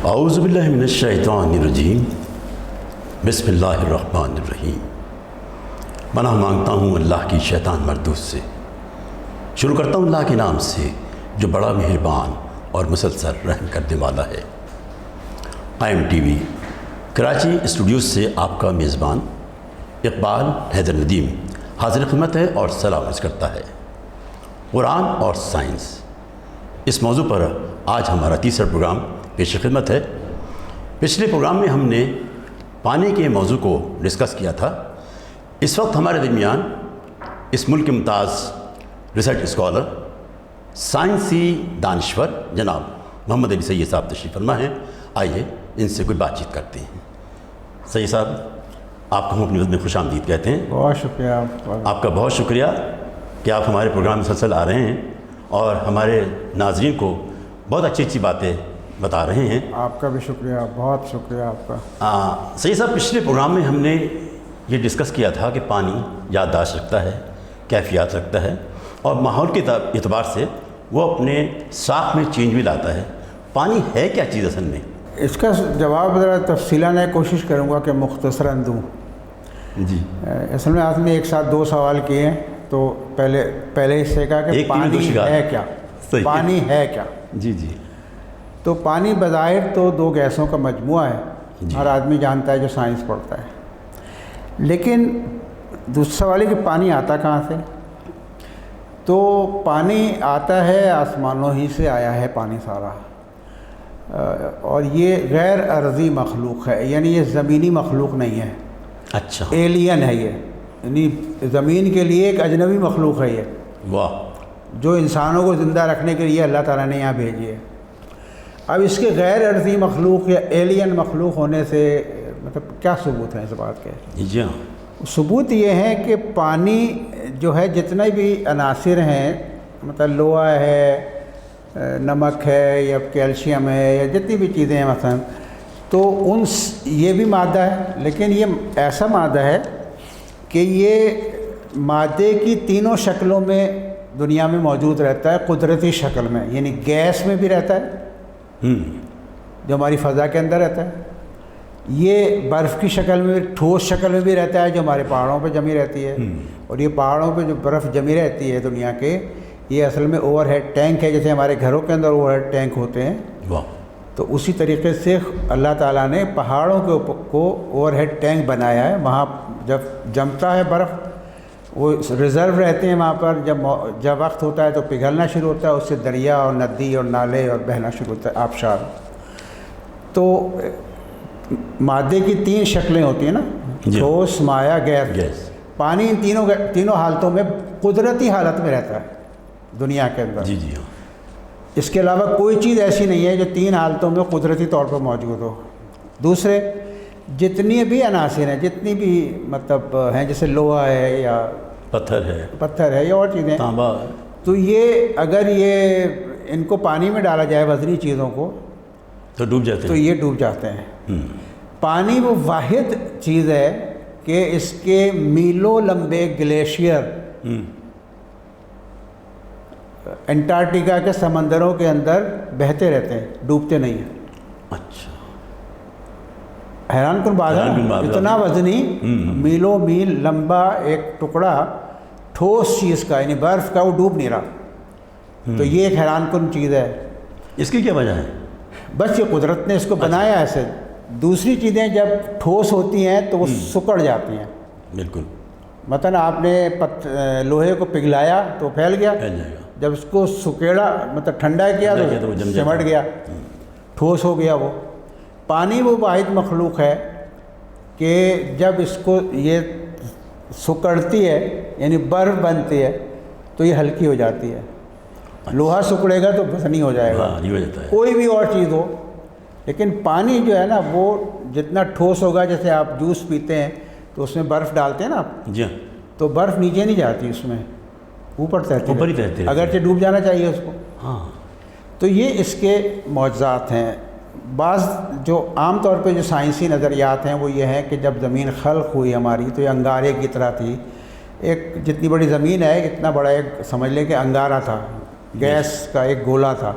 اعوذ باللہ من الشیطان الرجیم بسم اللہ الرحمن الرحیم۔ پناہ مانگتا ہوں اللہ کی شیطان مردود سے۔ شروع کرتا ہوں اللہ کے نام سے جو بڑا مہربان اور مسلسل رحم کرنے والا ہے۔ IMTV کراچی اسٹوڈیوز سے آپ کا میزبان اقبال حیدر ندیم حاضر خدمت ہے اور سلام عرض کرتا ہے۔ قرآن اور سائنس اس موضوع پر آج ہمارا تیسرا پروگرام پیش خدمت ہے۔ پچھلے پروگرام میں ہم نے پانی کے موضوع کو ڈسکس کیا تھا۔ اس وقت ہمارے درمیان اس ملک کے ممتاز ریسرچ اسکالر سائنسی دانشور جناب محمد علی سید صاحب تشریف فرما ہیں۔ آئیے ان سے کوئی بات چیت کرتے ہیں۔ سید صاحب، آپ کو ہم اپنی وقت میں خوش آمدید کہتے ہیں۔ بہت شکریہ آپ کا بہت شکریہ کہ آپ ہمارے پروگرام مسلسل آ رہے ہیں اور ہمارے ناظرین کو بہت اچھی اچھی باتیں بتا رہے ہیں۔ آپ کا بھی شکریہ، بہت شکریہ آپ کا۔ سید صاحب، پچھلے پروگرام میں ہم نے یہ ڈسکس کیا تھا کہ پانی یادداشت رکھتا ہے، کیفیات رکھتا ہے اور ماحول کے اعتبار سے وہ اپنے ساکھ میں چینج بھی لاتا ہے۔ پانی ہے کیا چیز اصل میں؟ اس کا جواب ذرا تفصیلاً کوشش کروں گا کہ مختصراً دوں۔ جی، اصل میں آپ نے ایک ساتھ دو سوال کیے ہیں، تو پہلے حصے کا کہ پانی ہے کیا؟ پانی ہے کیا؟ جی جی۔ تو پانی بظاہر تو دو گیسوں کا مجموعہ ہے، ہر آدمی جانتا ہے جو سائنس پڑھتا ہے۔ لیکن دوسرا سوال ہے کہ پانی آتا کہاں سے؟ تو پانی آتا ہے آسمانوں ہی سے آیا ہے پانی سارا، اور یہ غیر ارضی مخلوق ہے، یعنی یہ زمینی مخلوق نہیں ہے۔ اچھا، ایلین ہے یہ، یعنی زمین کے لیے ایک اجنبی مخلوق ہے یہ، واہ، جو انسانوں کو زندہ رکھنے کے لیے اللہ تعالیٰ نے یہاں بھیجی ہے۔ اب اس کے غیر ارضی مخلوق یا ایلین مخلوق ہونے سے مطلب کیا ثبوت ہے اس بات کے؟ جی ہاں، ثبوت یہ ہے کہ پانی جو ہے جتنے بھی عناصر ہیں، مطلب لوہا ہے، نمک ہے یا کیلشیم ہے یا جتنی بھی چیزیں ہیں مثلا، تو یہ بھی مادہ ہے، لیکن یہ ایسا مادہ ہے کہ یہ مادے کی تینوں شکلوں میں دنیا میں موجود رہتا ہے، قدرتی شکل میں، یعنی گیس میں بھی رہتا ہے جو ہماری فضا کے اندر رہتا ہے، یہ برف کی شکل میں، ٹھوس شکل میں بھی رہتا ہے جو ہمارے پہاڑوں پہ جمی رہتی ہے، اور یہ پہاڑوں پہ جو برف جمی رہتی ہے دنیا کے، یہ اصل میں اوور ہیڈ ٹینک ہے، جیسے ہمارے گھروں کے اندر اوور ہیڈ ٹینک ہوتے ہیں۔ واہ، تو اسی طریقے سے اللہ تعالیٰ نے پہاڑوں کو اوور ہیڈ ٹینک بنایا ہے، وہاں جب جمتا ہے برف وہ ریزرو رہتے ہیں وہاں پر، جب وقت ہوتا ہے تو پگھلنا شروع ہوتا ہے، اس سے دریا اور ندی اور نالے اور بہنا شروع ہوتا ہے، آبشار۔ تو مادے کی تین شکلیں ہوتی ہیں نا، ٹھوس، مائع، گیس۔ پانی ان تینوں حالتوں میں قدرتی حالت میں رہتا ہے دنیا کے اندر۔ جی جی ہاں۔ اس کے علاوہ کوئی چیز ایسی نہیں ہے جو تین حالتوں میں قدرتی طور پر موجود ہو۔ دوسرے جتنی بھی عناصر ہیں، جتنی بھی مطلب ہیں، جیسے لوہا ہے یا پتھر ہے یا اور چیزیں، تانبا، تو یہ اگر ان کو پانی میں ڈالا جائے، وزنی چیزوں کو، تو ڈوب جاتے ہیں، تو یہ ڈوب جاتے ہیں۔ پانی وہ واحد چیز ہے کہ اس کے میلوں لمبے گلیشیئر انٹارکٹیکا کے سمندروں کے اندر بہتے رہتے ہیں، ڈوبتے نہیں ہیں۔ اچھا، حیران کن بات ہے، اتنا وزنی میلوں میل لمبا ایک ٹکڑا ٹھوس چیز کا، یعنی برف کا، وہ ڈوب نہیں رہا۔ تو یہ ایک حیران کن چیز ہے۔ اس کی کیا وجہ ہے؟ بس یہ قدرت نے اس کو بنایا ایسے۔ دوسری چیزیں جب ٹھوس ہوتی ہیں تو وہ سکڑ جاتی ہیں۔ بالکل، مثلا آپ نے لوہے کو پگھلایا تو پھیل گیا، پھیل جائے گا۔ جب اس کو سکیڑا مطلب ٹھنڈا کیا تو سمٹ گیا، ٹھوس ہو گیا وہ۔ پانی وہ واحد مخلوق ہے کہ جب اس کو یہ سکڑتی ہے، یعنی برف بنتی ہے، تو یہ ہلکی ہو جاتی ہے۔ لوہا سکڑے گا تو وزنی ہو جائے گا، کوئی بھی اور چیز ہو، لیکن پانی جو ہے نا وہ جتنا ٹھوس ہوگا، جیسے آپ جوس پیتے ہیں تو اس میں برف ڈالتے ہیں نا آپ، جی، تو برف نیچے نہیں جاتی، اس میں اوپر تیرتی ہے، اگرچہ ڈوب جانا چاہیے اس کو۔ ہاں، تو یہ اس کے معجزات ہیں۔ بعض جو عام طور پہ جو سائنسی نظریات ہیں وہ یہ ہیں کہ جب زمین خلق ہوئی ہماری تو یہ انگارے کی طرح تھی، ایک جتنی بڑی زمین ہے اتنا بڑا ایک سمجھ لیں کہ انگارہ تھا، گیس کا ایک گولا تھا۔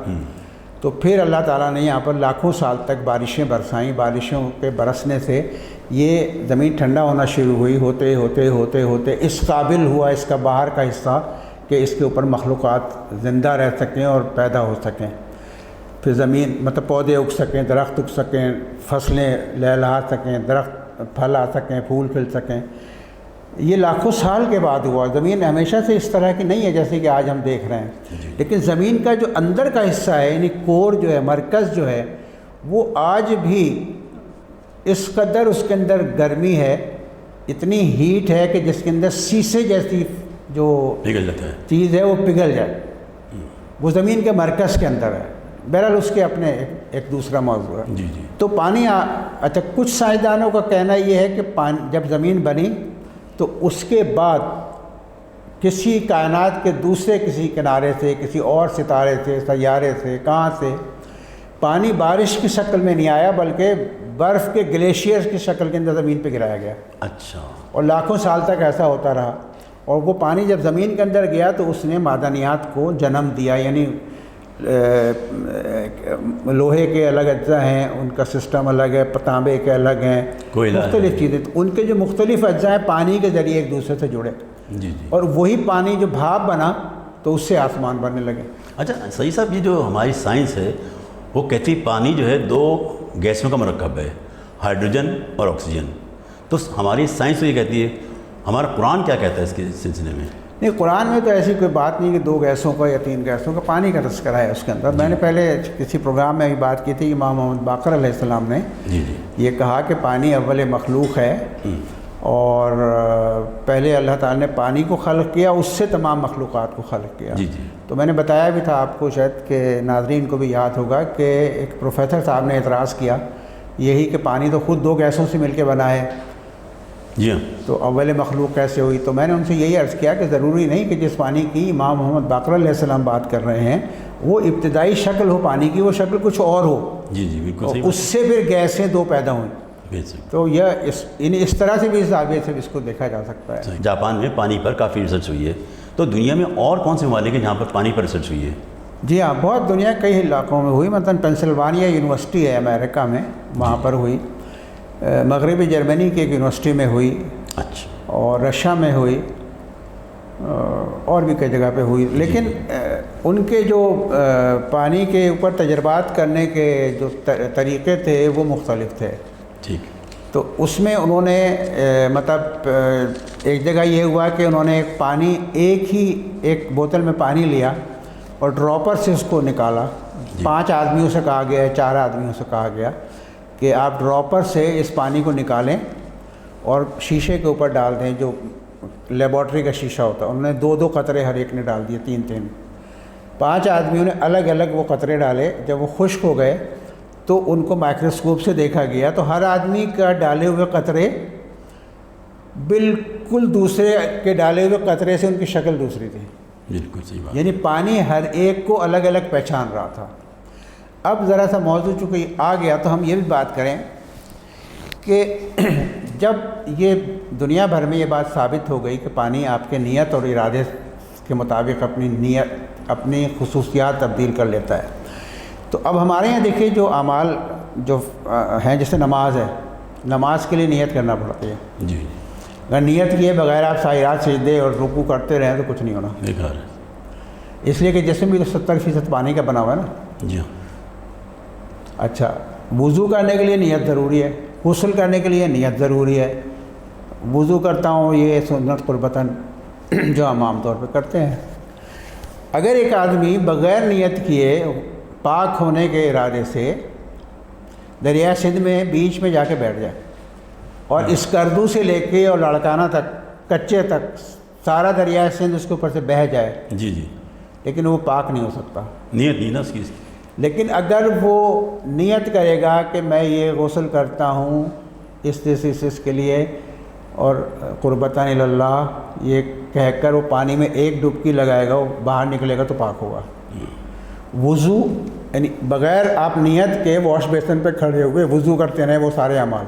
تو پھر اللہ تعالیٰ نے یہاں پر لاکھوں سال تک بارشیں برسائیں، بارشوں کے برسنے سے یہ زمین ٹھنڈا ہونا شروع ہوئی، ہوتے ہوتے ہوتے ہوتے اس قابل ہوا اس کا باہر کا حصہ کہ اس کے اوپر مخلوقات زندہ رہ سکیں اور پیدا ہو سکیں، پھر زمین مطلب پودے اگ سکیں، درخت اگ سکیں، فصلیں لہلہا سکیں، درخت پھل آ سکیں، پھول کھل سکیں۔ یہ لاکھوں سال کے بعد ہوا۔ زمین ہمیشہ سے اس طرح کی نہیں ہے جیسے کہ آج ہم دیکھ رہے ہیں، لیکن زمین کا جو اندر کا حصہ ہے یعنی کور جو ہے، مرکز جو ہے، وہ آج بھی اس قدر اس کے اندر گرمی ہے، اتنی ہیٹ ہے کہ جس کے اندر شیشے جیسی جو پگھل جاتا ہے چیز ہے وہ پگھل جائے، وہ زمین کے مرکز کے اندر ہے۔ بہرحال اس کے اپنے ایک دوسرا موضوع ہے۔ جی جی تو پانی اچھا، کچھ سائنسدانوں کا کہنا یہ ہے کہ جب زمین بنی تو اس کے بعد کسی کائنات کے دوسرے کسی کنارے سے، کسی اور ستارے سے، سیارے سے، کہاں سے پانی بارش کی شکل میں نہیں آیا بلکہ برف کے گلیشیئرز کی شکل کے اندر زمین پہ گرایا گیا، اچھا اور لاکھوں سال تک ایسا ہوتا رہا۔ اور وہ پانی جب زمین کے اندر گیا تو اس نے معدنیات کو جنم دیا، یعنی لوہے کے الگ اجزاء ہیں، ان کا سسٹم الگ ہے، تانبے کے الگ ہیں، مختلف چیزیں، تو ان کے جو مختلف اجزاء ہیں پانی کے ذریعے ایک دوسرے سے جڑے، جی جی اور وہی پانی جو بھاپ بنا تو اس سے آسمان بننے لگے۔ اچھا سعید صاحب، یہ جو ہماری سائنس ہے وہ کہتی پانی جو ہے دو گیسوں کا مرکب ہے، ہائیڈروجن اور آکسیجن، تو ہماری سائنس تو یہ کہتی ہے، ہمارا قرآن کیا کہتا ہے اس کے سلسلے میں؟ نہیں، قرآن میں تو ایسی کوئی بات نہیں کہ دو گیسوں کا یا تین گیسوں کا، پانی کا تذکرہ ہے اس کے اندر۔ میں نے پہلے کسی پروگرام میں بھی بات کی تھی کہ امام محمد باقر علیہ السلام نے جی جی یہ کہا کہ پانی اول مخلوق ہے، اور پہلے اللہ تعالیٰ نے پانی کو خلق کیا، اس سے تمام مخلوقات کو خلق کیا۔ جی جی تو میں نے بتایا بھی تھا آپ کو، شاید کہ ناظرین کو بھی یاد ہوگا کہ ایک پروفیسر صاحب نے اعتراض کیا یہی کہ پانی تو خود دو گیسوں سے مل کے بنا ہے، جی ہاں تو اول مخلوق کیسے ہوئی؟ تو میں نے ان سے یہی عرض کیا کہ ضروری نہیں کہ جس پانی کی امام محمد باقر علیہ السلام بات کر رہے ہیں وہ ابتدائی شکل ہو پانی کی، وہ شکل کچھ اور ہو، جی جی بالکل اور صحیح اس سے پھر گیسیں دو پیدا ہوئیں۔ بے شک۔ تو یہ اس طرح سے بھی اس زاویے سے بھی اس کو دیکھا جا سکتا ہے۔ جاپان میں پانی پر کافی ریسرچ ہوئی ہے، تو دنیا میں اور کون سے ممالک ہیں جہاں پر پانی پر ریسرچ ہوئی ہے؟ جی ہاں، بہت دنیا کئی علاقوں میں ہوئی، مثلا پینسلوانیا یونیورسٹی ہے امریکہ میں، وہاں پر ہوئی، مغربی جرمنی کی ایک یونیورسٹی میں ہوئی، اچھا اور رشیا میں ہوئی، اور بھی کئی جگہ پہ ہوئی، لیکن ان کے جو پانی کے اوپر تجربات کرنے کے جو طریقے تھے وہ مختلف تھے۔ ٹھیک۔ تو اس میں انہوں نے مطلب ایک جگہ یہ ہوا کہ انہوں نے ایک بوتل میں پانی لیا اور ڈراپر سے اس کو نکالا، 5 آدمیوں سے کہا گیا ہے، 4 آدمیوں سے کہا گیا کہ آپ ڈراپر سے اس پانی کو نکالیں اور شیشے کے اوپر ڈال دیں، جو لیبارٹری کا شیشہ ہوتا ہے۔ انہوں نے 2 قطرے ہر ایک نے ڈال دیے، 3 5 آدمیوں نے الگ الگ وہ قطرے ڈالے۔ جب وہ خشک ہو گئے تو ان کو مائکروسکوپ سے دیکھا گیا تو ہر آدمی کا ڈالے ہوئے قطرے بالکل دوسرے کے ڈالے ہوئے قطرے سے ان کی شکل دوسری تھی، بالکل صحیح بات۔ یعنی پانی ہر ایک کو الگ الگ پہچان رہا تھا۔ اب ذرا سا موضوع چونکہ آ گیا تو ہم یہ بھی بات کریں کہ جب یہ دنیا بھر میں یہ بات ثابت ہو گئی کہ پانی آپ کے نیت اور ارادے کے مطابق اپنی خصوصیات تبدیل کر لیتا ہے، تو اب ہمارے یہاں دیکھیے جو اعمال جو ہیں، جیسے نماز ہے، نماز کے لیے نیت کرنا پڑتی ہے۔ جی اگر نیت کیے بغیر آپ سائرات سجدے اور رکوع کرتے رہیں تو کچھ نہیں ہونا، بیکار ہے۔ اس لیے کہ جسم بھی تو 70% پانی کا بنا ہوا ہے نا۔ جی ہاں اچھا، وضو کرنے کے لیے نیت ضروری ہے، غسل کرنے کے لیے نیت ضروری ہے۔ وضو کرتا ہوں یہ سنت قربتاً جو ہم عام طور پہ کرتے ہیں۔ اگر ایک آدمی بغیر نیت کیے پاک ہونے کے ارادے سے دریا سندھ میں بیچ میں جا کے بیٹھ جائے اور اسکردو سے لے کے اور لڑکانہ تک، کچے تک سارا دریا سندھ اس کے اوپر سے بہہ جائے، جی جی، لیکن وہ پاک نہیں ہو سکتا۔ نیت نہیں نا اس کی۔ لیکن اگر وہ نیت کرے گا کہ میں یہ غسل کرتا ہوں اس کے لیے اور قربتاً اللہ، یہ کہہ کر وہ پانی میں ایک ڈبکی لگائے گا، وہ باہر نکلے گا تو پاک ہوگا۔ وضو یعنی بغیر آپ نیت کے واش بیسن پہ کھڑے ہوئے وضو کرتے رہیں وہ سارے اعمال،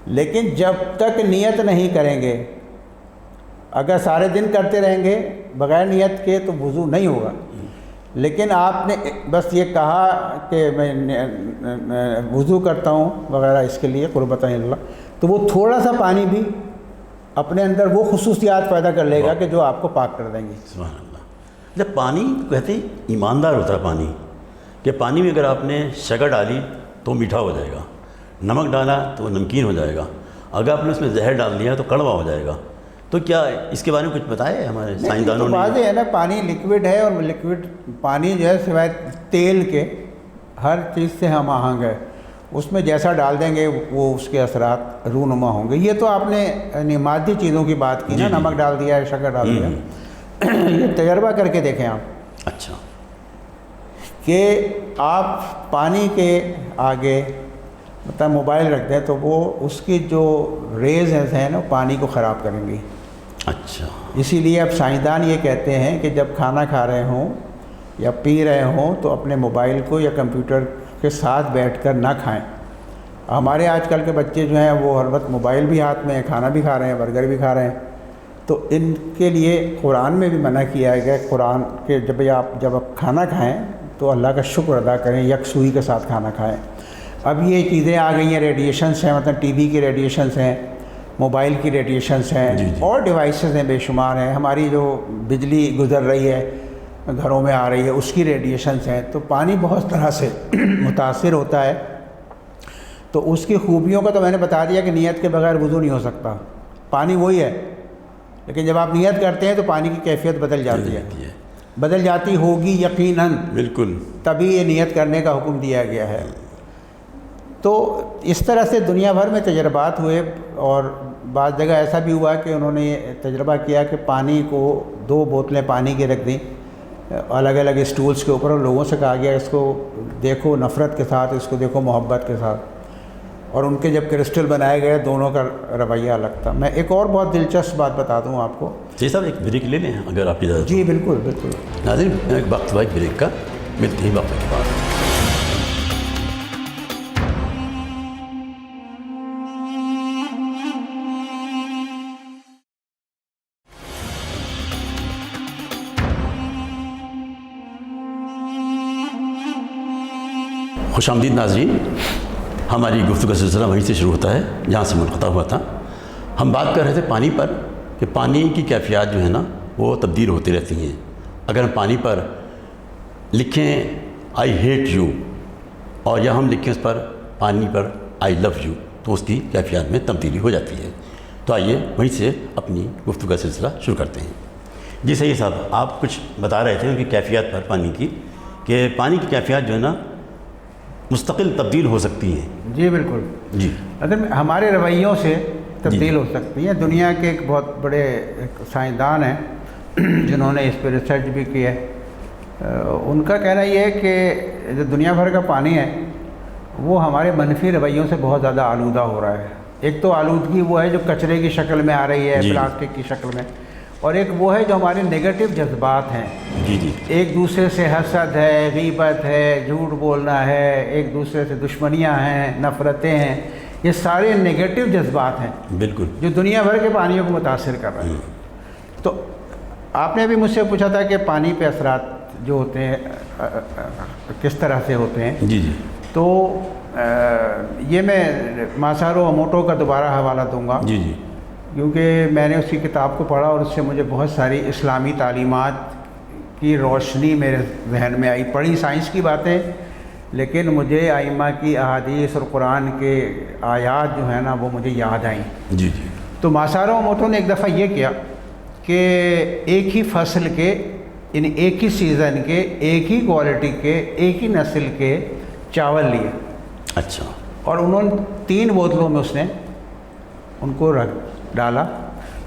لیکن جب تک نیت نہیں کریں گے، اگر سارے دن کرتے رہیں گے بغیر نیت کے تو وضو نہیں ہوگا۔ لیکن آپ نے بس یہ کہا کہ میں وضو کرتا ہوں وغیرہ اس کے لیے قربۃ اللہ، تو وہ تھوڑا سا پانی بھی اپنے اندر وہ خصوصیات پیدا کر لے گا کہ جو آپ کو پاک کر دیں گی۔ سبحان اللہ۔ جب پانی کہتے ہیں ایماندار ہوتا ہے پانی، کہ پانی میں اگر آپ نے شکر ڈالی تو میٹھا ہو جائے گا، نمک ڈالا تو نمکین ہو جائے گا، اگر آپ نے اس میں زہر ڈال دیا تو کڑوا ہو جائے گا۔ تو کیا اس کے بارے میں کچھ بتایا ہے ہمارے سائنسدانوں نے؟ واضح ہے نا، پانی لکوڈ ہے، اور لکوڈ پانی جو ہے سوائے تیل کے ہر چیز سے ہم آہنگ ہے، اس میں جیسا ڈال دیں گے وہ اس کے اثرات رونما ہوں گے۔ یہ تو آپ نے یعنی مادی چیزوں کی بات کی نا، نمک ڈال دیا ہے، شکر ڈال دیا، یہ تجربہ کر کے دیکھیں آپ، اچھا، کہ آپ پانی کے آگے مطلب موبائل رکھ دیں تو وہ اس کی جو ریز ہیں نا پانی کو خراب کریں گی۔ اچھا، اسی لیے اب سائنسدان یہ کہتے ہیں کہ جب کھانا کھا رہے ہوں یا پی رہے ہوں تو اپنے موبائل کو یا کمپیوٹر کے ساتھ بیٹھ کر نہ کھائیں۔ ہمارے آج کل کے بچے جو ہیں وہ ہر وقت موبائل بھی ہاتھ میں، کھانا بھی کھا رہے ہیں، برگر بھی کھا رہے ہیں، تو ان کے لیے قرآن میں بھی منع کیا گیا، قرآن کے جب آپ کھانا کھائیں تو اللہ کا شکر ادا کریں، یکسوئی کے ساتھ کھانا کھائیں۔ اب یہ چیزیں آ گئی ہیں، ریڈیشنس ہیں، مطلب ٹی وی کی ریڈیشنس ہیں، موبائل کی ریڈیشنس ہیں، اور ڈیوائسز ہیں بے شمار ہیں، ہماری جو بجلی گزر رہی ہے گھروں میں آ رہی ہے اس کی ریڈیشنس ہیں، تو پانی بہت طرح سے متاثر ہوتا ہے۔ تو اس کی خوبیوں کا تو میں نے بتا دیا کہ نیت کے بغیر وضو نہیں ہو سکتا، پانی وہی ہے، لیکن جب آپ نیت کرتے ہیں تو پانی کی کیفیت بدل جاتی ہے، بدل جاتی ہوگی یقیناً، بالکل، تبھی یہ نیت کرنے کا حکم دیا گیا ہے۔ تو اس طرح سے دنیا بھر میں تجربات ہوئے، اور بعض جگہ ایسا بھی ہوا کہ انہوں نے یہ تجربہ کیا کہ پانی کو 2 بوتلیں پانی کی رکھ دیں الگ الگ اسٹولس کے اوپر، اور لوگوں سے کہا گیا اس کو دیکھو نفرت کے ساتھ، اس کو دیکھو محبت کے ساتھ، اور ان کے جب کرسٹل بنائے گئے دونوں کا رویہ الگ تھا۔ میں ایک اور بہت دلچسپ بات بتا دوں آپ کو۔ جی صاحب، ایک بریک لے لیں اگر آپ اجازت؟ جی بالکل بالکل۔ ناظرین، ایک وقت ہوا ایک بریک کا، ملتے ہیں وقت کے بعد۔ خوش آمدید ناظرین، ہماری گفتگو کا سلسلہ وہیں سے شروع ہوتا ہے جہاں سے منقطع ہوا تھا۔ ہم بات کر رہے تھے پانی پر، کہ پانی کی کیفیات جو ہے نا وہ تبدیل ہوتی رہتی ہیں۔ اگر ہم پانی پر لکھیں آئی ہیٹ یو، اور یا ہم لکھیں اس پر پانی پر آئی لو یو، تو اس کی کیفیات میں تبدیلی ہو جاتی ہے۔ تو آئیے وہیں سے اپنی گفتگو کا سلسلہ شروع کرتے ہیں۔ جی صحیح صاحب، آپ کچھ بتا رہے تھے ان کی کیفیات پر، پانی کی، کہ پانی کی کیفیات جو ہے نا مستقل تبدیل ہو سکتی ہیں۔ جی بالکل، جی، اگر ہمارے رویوں سے تبدیل ہو سکتی ہیں۔ دنیا کے ایک بہت بڑے سائنسدان ہیں جنہوں نے اس پہ ریسرچ بھی کی ہے، ان کا کہنا یہ ہے کہ جو دنیا بھر کا پانی ہے وہ ہمارے منفی رویوں سے بہت زیادہ آلودہ ہو رہا ہے۔ ایک تو آلودگی وہ ہے جو کچرے کی شکل میں آ رہی ہے، پلاسٹک کی شکل میں، اور ایک وہ ہے جو ہمارے نگیٹو جذبات ہیں۔ جی جی، ایک دوسرے سے حسد ہے، غیبت ہے، جھوٹ بولنا ہے، ایک دوسرے سے دشمنیاں ہیں، نفرتیں ہیں، یہ سارے نگیٹو جذبات ہیں بالکل، جو دنیا بھر کے پانیوں کو متاثر کر رہے ہیں۔ تو آپ نے ابھی مجھ سے پوچھا تھا کہ پانی پہ اثرات جو ہوتے ہیں کس طرح سے ہوتے ہیں۔ جی جی، تو یہ میں ماسارو اموٹو کا دوبارہ حوالہ دوں گا، جی جی، کیونکہ میں نے اس کی کتاب کو پڑھا اور اس سے مجھے بہت ساری اسلامی تعلیمات کی روشنی میرے ذہن میں آئی۔ پڑھی سائنس کی باتیں، لیکن مجھے ائمہ کی احادیث اور قرآن کے آیات جو ہیں نا وہ مجھے یاد آئیں۔ جی جی، تو ماسارو اموٹو نے ایک دفعہ یہ کیا کہ ایک ہی فصل کے، یعنی ایک ہی سیزن کے، ایک ہی کوالٹی کے، ایک ہی نسل کے چاول لیے، اچھا، اور انہوں نے 3 بوتلوں میں اس نے ان کو رکھ ڈالا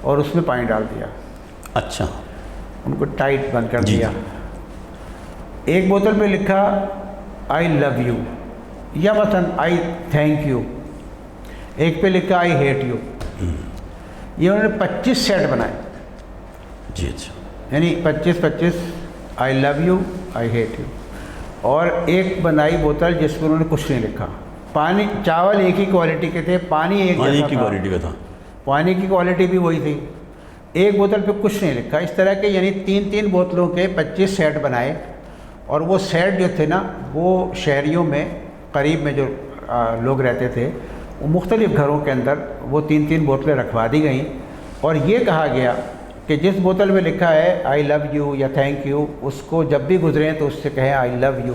اور اس میں پانی ڈال دیا، اچھا، ان کو ٹائٹ بند کر جی دیا۔ ایک بوتل پہ لکھا آئی لو یو، یا مثلا آئی تھینک یو، ایک پہ لکھا آئی ہیٹ یو۔ یہ انہوں نے 25 سیٹ بنائے، جی اچھا، یعنی 25 I love you, I hate you, اور ایک بنائی بوتل جس میں انہوں نے کچھ نہیں لکھا۔ پانی، چاول ایک ہی کوالٹی کے تھے، پانی ایک پانی جیسا کی تھا، کوالٹی کا تھا، پانی کی کوالٹی بھی وہی تھی، ایک بوتل پہ کچھ نہیں لکھا۔ اس طرح کے یعنی 3 بوتلوں کے 25 سیٹ بنائے، اور وہ سیٹ جو تھے نا وہ شہریوں میں قریب میں جو لوگ رہتے تھے وہ مختلف گھروں کے اندر وہ 3 بوتلیں رکھوا دی گئیں اور یہ کہا گیا کہ جس بوتل میں لکھا ہے آئی لو یو یا تھینک یو اس کو جب بھی گزریں تو اس سے کہیں آئی لو یو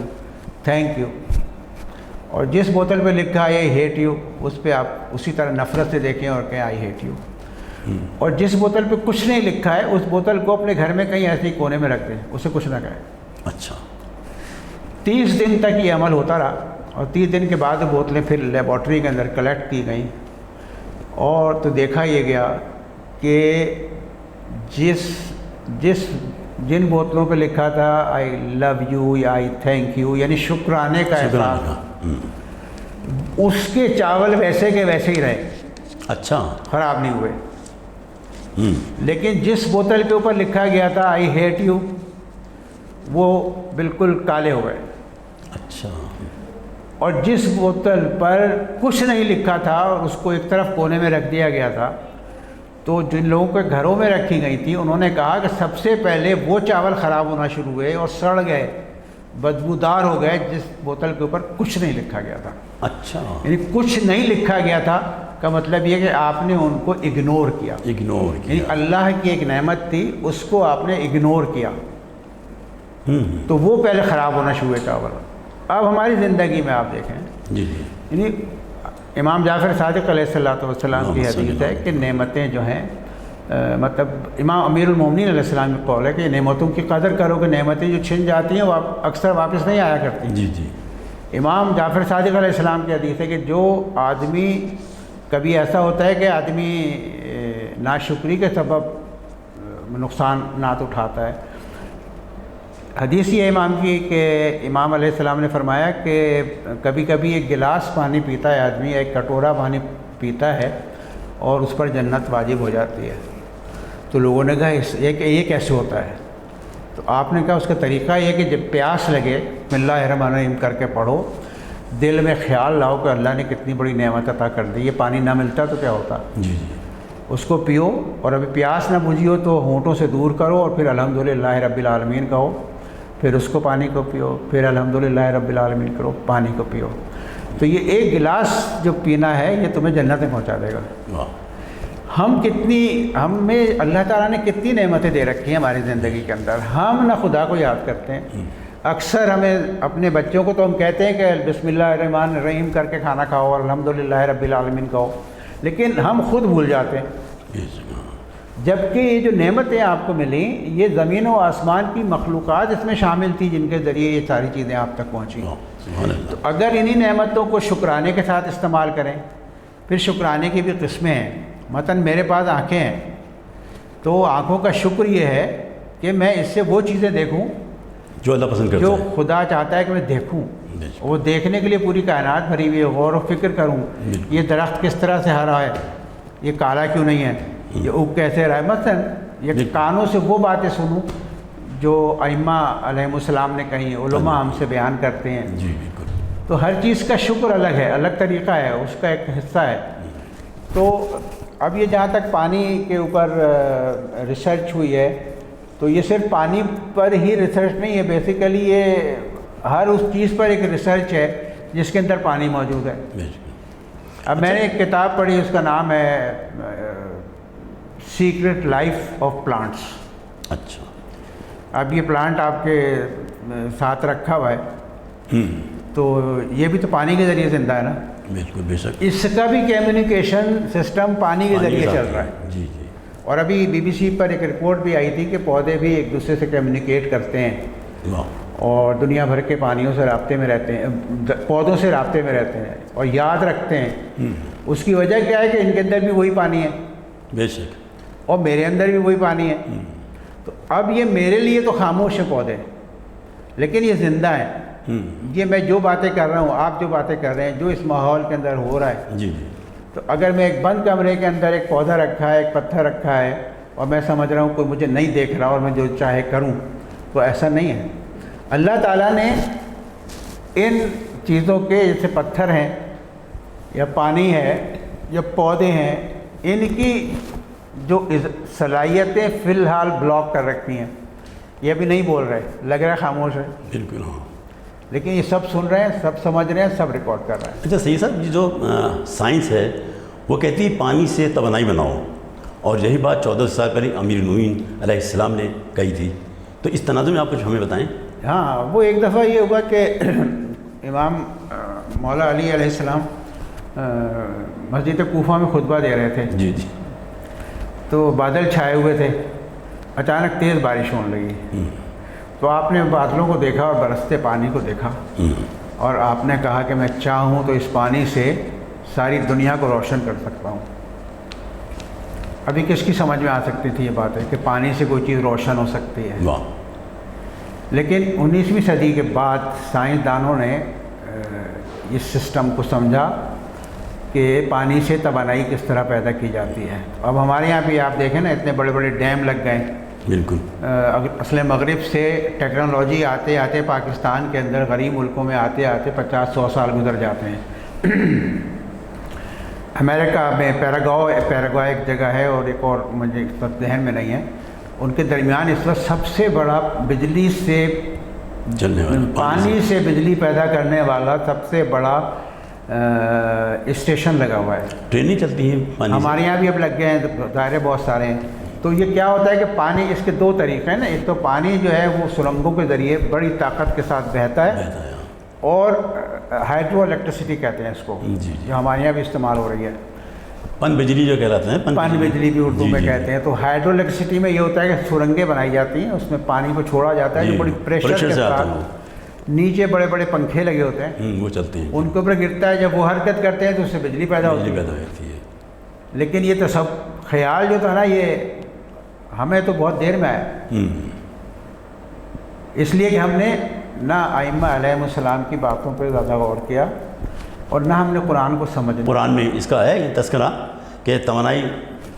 تھینک یو، اور جس بوتل پہ لکھا ہے ہیٹ یو اس پہ آپ اسی طرح نفرت سے دیکھیں اور کہیں آئی ہیٹ یو، اور جس بوتل پہ کچھ نہیں لکھا ہے اس بوتل کو اپنے گھر میں کہیں ایسے ہی کونے میں رکھ دیں، اسے کچھ نہ کہیں۔ اچھا 30 دن تک یہ عمل ہوتا رہا، اور 30 دن کے بعد بوتلیں پھر لیبارٹری کے اندر کلیکٹ کی گئیں، اور تو دیکھا یہ گیا کہ جن بوتلوں پہ لکھا تھا آئی لو یو یا آئی تھینک یو یعنی شکرانے کا احساس، اس کے چاول ویسے کے ویسے ہی رہے، اچھا خراب نہیں ہوئے۔ لیکن جس بوتل کے اوپر لکھا گیا تھا آئی ہیٹ یو وہ بالکل کالے ہو گئے، اچھا، اور جس بوتل پر کچھ نہیں لکھا تھا اور اس کو ایک طرف کونے میں رکھ دیا گیا تھا، تو جن لوگوں کے گھروں میں رکھی گئی تھی انہوں نے کہا کہ سب سے پہلے وہ چاول خراب ہونا شروع ہوئے اور سڑ گئے، بدبودار ہو گئے جس بوتل کے اوپر کچھ نہیں لکھا گیا تھا۔ اچھا، یعنی کچھ نہیں لکھا گیا تھا کا مطلب یہ کہ آپ نے ان کو اگنور کیا، یعنی اللہ کی ایک نعمت تھی اس کو آپ نے اگنور کیا، تو وہ پہلے خراب ہونا شروع ہوئے چاول۔ اب ہماری زندگی میں آپ دیکھیں، جی جی، یعنی امام جعفر صادق علیہ الصلوۃ والسلام کی حدیث ہے کہ نعمتیں جو ہیں مطلب امام امیر المومنین علیہ السلام کا قول ہے کہ نعمتوں کی قدر کرو کہ نعمتیں جو چھن جاتی ہیں وہ اکثر واپس نہیں آیا کرتی۔ جی جی، امام جعفر صادق علیہ السلام کی حدیث ہے کہ جو آدمی کبھی ایسا ہوتا ہے کہ آدمی ناشکری کے سبب نقصانات اٹھاتا ہے، حدیث یہ امام کی کہ امام علیہ السلام نے فرمایا کہ کبھی کبھی ایک گلاس پانی پیتا ہے آدمی، ایک کٹورا پانی پیتا ہے اور اس پر جنت واجب ہو جاتی ہے، تو لوگوں نے کہا یہ کیسے ہوتا ہے؟ تو آپ نے کہا اس کا طریقہ یہ کہ جب پیاس لگے بسم اللہ الرحمن الرحیم کر کے پڑھو، دل میں خیال لاؤ کہ اللہ نے کتنی بڑی نعمت عطا کر دی، یہ پانی نہ ملتا تو کیا ہوتا، جی جی، اس کو پیو، اور ابھی پیاس نہ بجھی ہو تو ہونٹوں سے دور کرو اور پھر الحمدللہ رب العالمین کہو، پھر اس کو پانی کو پیو، پھر الحمدللہ رب العالمین کرو، پانی کو پیو، تو یہ ایک گلاس جو پینا ہے یہ تمہیں جنت میں پہنچا دے گا۔ ہمیں اللہ تعالیٰ نے کتنی نعمتیں دے رکھی ہیں ہماری زندگی کے اندر، ہم نہ خدا کو یاد کرتے ہیں۔ اکثر ہمیں اپنے بچوں کو تو ہم کہتے ہیں کہ بسم اللہ الرحمن الرحیم کر کے کھانا کھاؤ، الحمدللہ رب العالمین کہو، لیکن ہم خود بھول جاتے ہیں، جبکہ یہ جو نعمتیں آپ کو ملیں یہ زمین و آسمان کی مخلوقات اس میں شامل تھی جن کے ذریعے یہ ساری چیزیں آپ تک پہنچیں۔ تو اگر انہی نعمتوں کو شکرانے کے ساتھ استعمال کریں، پھر شکرانے کی بھی قسمیں ہیں، مثلا میرے پاس آنکھیں ہیں تو آنکھوں کا شکر یہ ہے کہ میں اس سے وہ چیزیں دیکھوں جو اللہ پسند کرتا جو ہے، خدا چاہتا ہے کہ میں دیکھوں، وہ دیکھنے کے لیے پوری کائنات بھری ہوئی ہے، غور و فکر کروں، یہ درخت کس طرح سے ہرا ہے، یہ کالا کیوں نہیں ہے، یہ اگ کیسے رہا ہے، مثلا یہ کانوں سے وہ باتیں سنوں جو ائمہ علیہ السلام نے کہی، علماء ہم سے بیان کرتے ہیں۔ جی بالکل، تو ہر چیز کا شکر الگ ہے، الگ طریقہ ہے، اس کا ایک حصہ ہے۔ تو اب یہ جہاں تک پانی کے اوپر ریسرچ ہوئی ہے تو یہ صرف پانی پر ہی ریسرچ نہیں ہے، بیسیکلی یہ ہر اس چیز پر ایک ریسرچ ہے جس کے اندر پانی موجود ہے۔ اب میں نے ایک کتاب پڑھی، اس کا نام ہے سیکرٹ لائف آف پلانٹس۔ اچھا، اب یہ پلانٹ آپ کے ساتھ رکھا ہوا ہے تو یہ بھی تو پانی کے ذریعے زندہ ہے نا، بالکل بے شک، اس کا بھی کمیونیکیشن سسٹم پانی کے ذریعے چل رہا ہے۔ جی جی، اور ابھی BBC پر ایک رپورٹ بھی آئی تھی کہ پودے بھی ایک دوسرے سے کمیونیکیٹ کرتے ہیں اور دنیا بھر کے پانیوں سے رابطے میں رہتے ہیں، پودوں سے رابطے میں رہتے ہیں اور یاد رکھتے ہیں۔ اس کی وجہ کیا ہے کہ ان کے اندر بھی وہی پانی ہے، بے شک، اور میرے اندر بھی وہی پانی ہے۔ تو اب یہ میرے لیے تو خاموش ہے پودے، لیکن یہ زندہ ہیں۔ یہ میں جو باتیں کر رہا ہوں، آپ جو باتیں کر رہے ہیں، جو اس ماحول کے اندر ہو رہا ہے، جی جی، تو اگر میں ایک بند کمرے کے اندر ایک پودا رکھا ہے، ایک پتھر رکھا ہے، اور میں سمجھ رہا ہوں کوئی مجھے نہیں دیکھ رہا اور میں جو چاہے کروں، تو ایسا نہیں ہے۔ اللہ تعالیٰ نے ان چیزوں کے جیسے پتھر ہیں یا پانی ہے یا پودے ہیں، ان کی جو صلاحیتیں فی الحال بلاک کر رکھی ہیں، یہ ابھی نہیں بول رہے، لگ رہا ہے خاموش ہے، بالکل ہاں. لیکن یہ سب سن رہے ہیں، سب سمجھ رہے ہیں، سب ریکارڈ کر رہے ہیں. اچھا سید صاحب، یہ جو سائنس ہے وہ کہتی ہے پانی سے توانائی بناؤ، اور یہی بات 14 سال پہلے امیر المومنین علیہ السلام نے کہی تھی. تو اس تناظر میں آپ کچھ ہمیں بتائیں. ہاں، وہ ایک دفعہ یہ ہوا کہ امام مولا علی علیہ السلام مسجد کوفہ میں خطبہ دے رہے تھے. جی جی. تو بادل چھائے ہوئے تھے، اچانک تیز بارش ہونے لگی. تو آپ نے بادلوں کو دیکھا اور برستے پانی کو دیکھا، اور آپ نے کہا کہ میں چاہوں تو اس پانی سے ساری دنیا کو روشن کر سکتا ہوں. ابھی کس کی سمجھ میں آ سکتی تھی یہ بات ہے کہ پانی سے کوئی چیز روشن ہو سکتی ہے؟ واہ. لیکن 19ویں صدی کے بعد سائنسدانوں نے اس سسٹم کو سمجھا کہ پانی سے توانائی کس طرح پیدا کی جاتی ہے. اب ہمارے یہاں بھی آپ دیکھیں نا، اتنے بڑے بڑے ڈیم لگ گئے. بالکل. اصل مغرب سے ٹیکنالوجی آتے آتے پاکستان کے اندر غریب ملکوں میں آتے آتے 50-100 سال گزر جاتے ہیں. امریکہ میں پیراگوئے ایک جگہ ہے، اور ایک اور مجھے اس وقت ذہن میں نہیں ہے. ان کے درمیان اس وقت سب سے بڑا بجلی سے چلنے والا پانی سے بجلی پیدا کرنے والا سب سے بڑا اسٹیشن لگا ہوا ہے. ٹرینیں چلتی ہیں پانی سے. ہمارے یہاں بھی اب لگ گئے ہیں، دائرے بہت سارے ہیں. تو یہ کیا ہوتا ہے کہ پانی، اس کے دو طریقے ہیں نا. ایک تو پانی جو ہے وہ سرنگوں کے ذریعے بڑی طاقت کے ساتھ بہتا ہے، اور ہائیڈرو الیکٹریسٹی کہتے ہیں اس کو، جو ہمارے یہاں بھی استعمال ہو رہی ہے. پن بجلی جو کہلاتے ہیں، پن بجلی بھی اردو میں کہتے ہیں. تو ہائیڈرو الیکٹریسٹی میں یہ ہوتا ہے کہ سرنگیں بنائی جاتی ہیں، اس میں پانی کو چھوڑا جاتا ہے جو بڑی پریشر کے ساتھ، نیچے بڑے بڑے پنکھے لگے ہوتے ہیں، وہ چلتے ہیں، ان کے اوپر گرتا ہے. جب وہ حرکت کرتے ہیں تو اس سے بجلی پیدا ہوتی ہے. لیکن یہ تو سب خیال جو تھا نا، یہ ہمیں تو بہت دیر میں آیا، اس لیے کہ ہم نے نہ ائمہ علیہ السلام کی باتوں پہ زیادہ غور کیا، اور نہ ہم نے قرآن کو سمجھا. قرآن میں اس کا ہے یہ تذکرہ کہ توانائی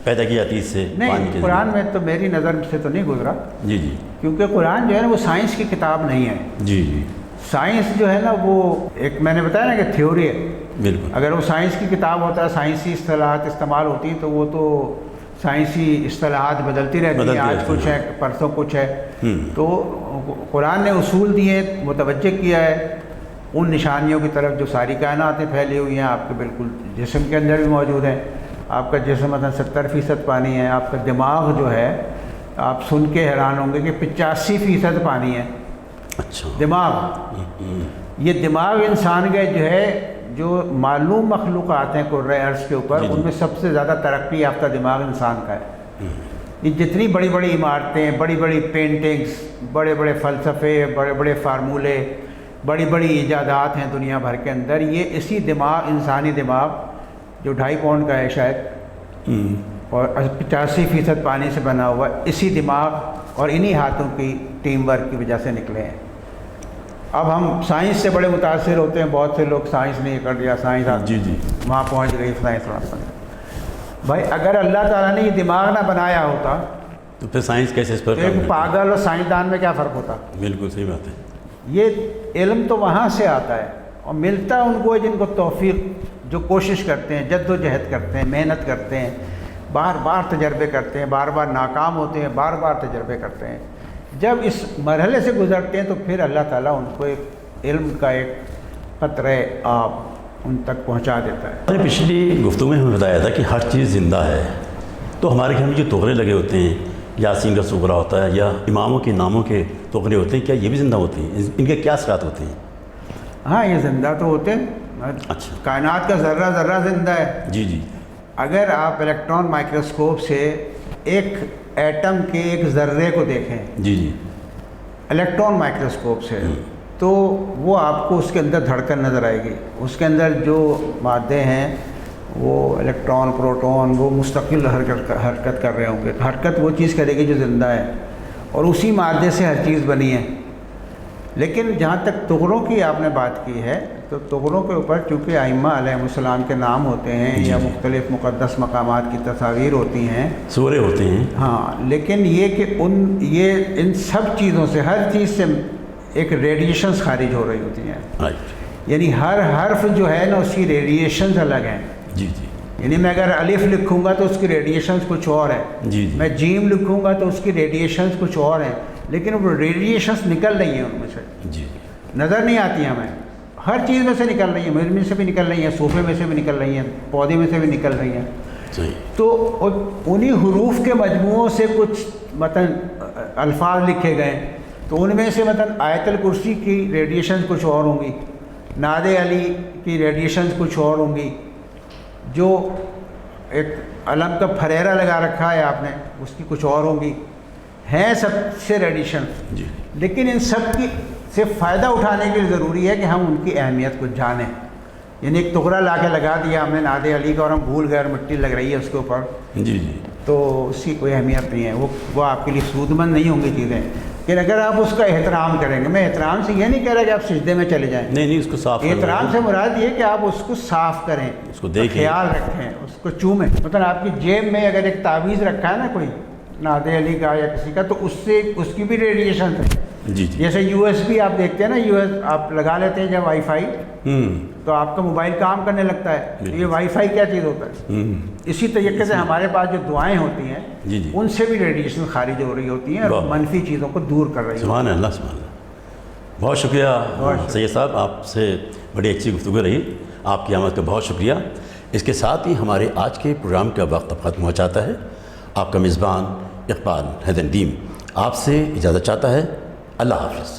پیدا کی جاتی ہے اس سے؟ نہیں، قرآن میں تو میری نظر سے تو نہیں گزرا. جی جی. کیونکہ قرآن جو ہے نا وہ سائنس کی کتاب نہیں ہے. جی جی. سائنس جو ہے نا وہ ایک، میں نے بتایا نا کہ تھیوری ہے. بالکل. اگر وہ سائنس کی کتاب ہوتا ہے، سائنسی اصطلاحات استعمال ہوتی ہیں، تو وہ تو سائنسی اصطلاحات بدلتی رہتی ہیں، آج کچھ ہے پرسوں کچھ ہے. تو قرآن نے اصول دیے، متوجہ کیا ہے ان نشانیوں کی طرف جو ساری کائناتیں پھیلی ہوئی ہیں. آپ کے بالکل جسم کے اندر بھی موجود ہیں. آپ کا جسم مثلا 70% پانی ہے. آپ کا دماغ جو ہے، آپ سن کے حیران ہوں گے کہ 85% پانی ہے. اچھا. دماغ، یہ دماغ انسان کا جو ہے، جو معلوم مخلوقات ہیں کرۂ ارض کے اوپر، ان میں سب سے زیادہ ترقی یافتہ دماغ انسان کا ہے. یہ جتنی بڑی بڑی عمارتیں، بڑی بڑی پینٹنگز، بڑے بڑے فلسفے، بڑے بڑے فارمولے، بڑی بڑی ایجادات ہیں دنیا بھر کے اندر، یہ اسی دماغ، انسانی دماغ جو 2.5 پاؤنڈ کا ہے شاید، اور 85% پانی سے بنا ہوا، اسی دماغ اور انہی ہاتھوں کی ٹیم ورک کی وجہ سے نکلے ہیں. اب ہم سائنس سے بڑے متاثر ہوتے ہیں. بہت سے لوگ سائنس نے یہ کر دیا، سائنس جی جی وہاں پہنچ گئی، سائنس. بھائی اگر اللہ تعالیٰ نے یہ دماغ نہ بنایا ہوتا تو پھر سائنس کیسے اس پر؟ تو ایک پاگل اور سائنسدان میں کیا فرق ہوتا؟ بالکل صحیح بات ہے. یہ علم تو وہاں سے آتا ہے، اور ملتا ان کو جن کو توفیق، جو کوشش کرتے ہیں، جد و جہد کرتے ہیں، محنت کرتے ہیں، بار بار تجربے کرتے ہیں، بار بار ناکام ہوتے ہیں، بار بار تجربے کرتے ہیں. جب اس مرحلے سے گزرتے ہیں تو پھر اللہ تعالیٰ ان کو ایک علم کا ایک قطرہ آب ان تک پہنچا دیتا ہے. میں نے پچھلی گفتگو میں ہمیں بتایا تھا کہ ہر چیز زندہ ہے. تو ہمارے گھر میں جو تغرے لگے ہوتے ہیں، یاسین کا سغرا ہوتا ہے، یا اماموں کے ناموں کے تغرے ہوتے ہیں، کیا یہ بھی زندہ ہوتے ہیں؟ ان کے کیا اثرات ہوتے ہیں؟ ہاں، یہ زندہ تو ہوتے ہیں. اچھا. کائنات کا ذرہ ذرہ زندہ ہے. جی جی. اگر آپ الیکٹران مائکروسکوپ سے ایک ایٹم کے ایک ذرے کو دیکھیں، جی جی، الیکٹران مائکروسکوپ سے، تو وہ آپ کو اس کے اندر دھڑکن نظر آئے گی. اس کے اندر جو مادے ہیں، وہ الیکٹران، پروٹون، وہ مستقل حرکت کر رہے ہوں گے. حرکت وہ چیز کرے گی جو زندہ ہے، اور اسی مادے سے ہر چیز بنی ہے. لیکن جہاں تک تغروں کی آپ نے بات کی ہے، تو تغروں کے اوپر چونکہ ائمہ علیہ السلام کے نام ہوتے ہیں، یا مختلف مقدس مقامات کی تصاویر ہوتی ہیں، سورے ہوتے ہیں. ہاں، لیکن یہ کہ ان سب چیزوں سے، ہر چیز سے ایک ریڈیشنز خارج ہو رہی ہوتی ہیں. رائٹ. یعنی ہر حرف جو ہے نا، اس کی ریڈیشنز الگ ہیں. جی جی. یعنی میں اگر الف لکھوں گا تو اس کی ریڈیشنز کچھ اور ہے. جی جی. میں جیم لکھوں گا تو اس کی ریڈیشنز کچھ اور ہیں. لیکن وہ ریڈیشنس نکل رہی ہیں ان میں سے، جی نظر نہیں آتی ہیں ہمیں، ہر چیز میں سے نکل رہی ہیں، مرد میں سے بھی نکل رہی ہیں، صوفے میں سے بھی نکل رہی ہیں، پودے میں سے بھی نکل رہی ہیں. صحیح. تو انہی حروف کے مجموعوں سے کچھ مثلاً الفاظ لکھے گئے، تو ان میں سے مثلاً آیت الکرسی کی ریڈیشنز کچھ اور ہوں گی، نعت علی کی ریڈیشنز کچھ اور ہوں گی، جو ایک علم کا پھریرا لگا رکھا ہے آپ نے اس کی کچھ اور ہوں گی، ہیں سب سے ریڈیشن. جی لیکن ان سب کی سے فائدہ اٹھانے کے لیے ضروری ہے کہ ہم ان کی اہمیت کو جانیں. یعنی ایک ٹکڑا لا کے لگا دیا ہم نے نعت علی کا اور ہم بھول گئے اور مٹی لگ رہی ہے اس کے اوپر، جی جی تو اس کی کوئی اہمیت نہیں ہے، وہ آپ کے لیے سود مند نہیں ہوں گی چیزیں. لیکن اگر آپ اس کا احترام کریں گے، میں احترام سے یہ نہیں کہہ رہا کہ آپ سجدے میں چلے جائیں، نہیں اس کو صاف کرنا احترام سے مراد یہ کہ آپ اس کو صاف کریں، اس کو دیکھیں، خیال رکھیں، اس کو چومیں. مطلب آپ کی جیب میں اگر ایک تعویذ رکھا ہے نا کوئی نعت علی کا یا کسی کا، تو اس سے اس کی بھی ریڈیشن ہے. جی جی جیسے یو ایس بی آپ دیکھتے ہیں نا، یو ایس آپ لگا لیتے ہیں جب وائی فائی، تو آپ کا موبائل کام کرنے لگتا ہے. یہ وائی فائی کیا چیز ہوتا ہے؟ اسی طریقے سے ہمارے پاس جو دعائیں ہوتی ہیں جی جی ان سے بھی ریڈیشن خارج ہو رہی ہوتی ہیں اور منفی چیزوں کو دور کر رہی ہوتی ہیں. سبحان اللہ سبحان اللہ. بہت شکریہ سید صاحب، آپ سے بڑی اچھی گفتگو رہی، آپ کی آمد کا بہت شکریہ. اس کے ساتھ ہی ہمارے آج کے پروگرام کا وقت اب ختم ہو جاتا ہے. آپ کا میزبان اقبال حیدر ندیم آپ سے اجازت چاہتا ہے. اللہ حافظ.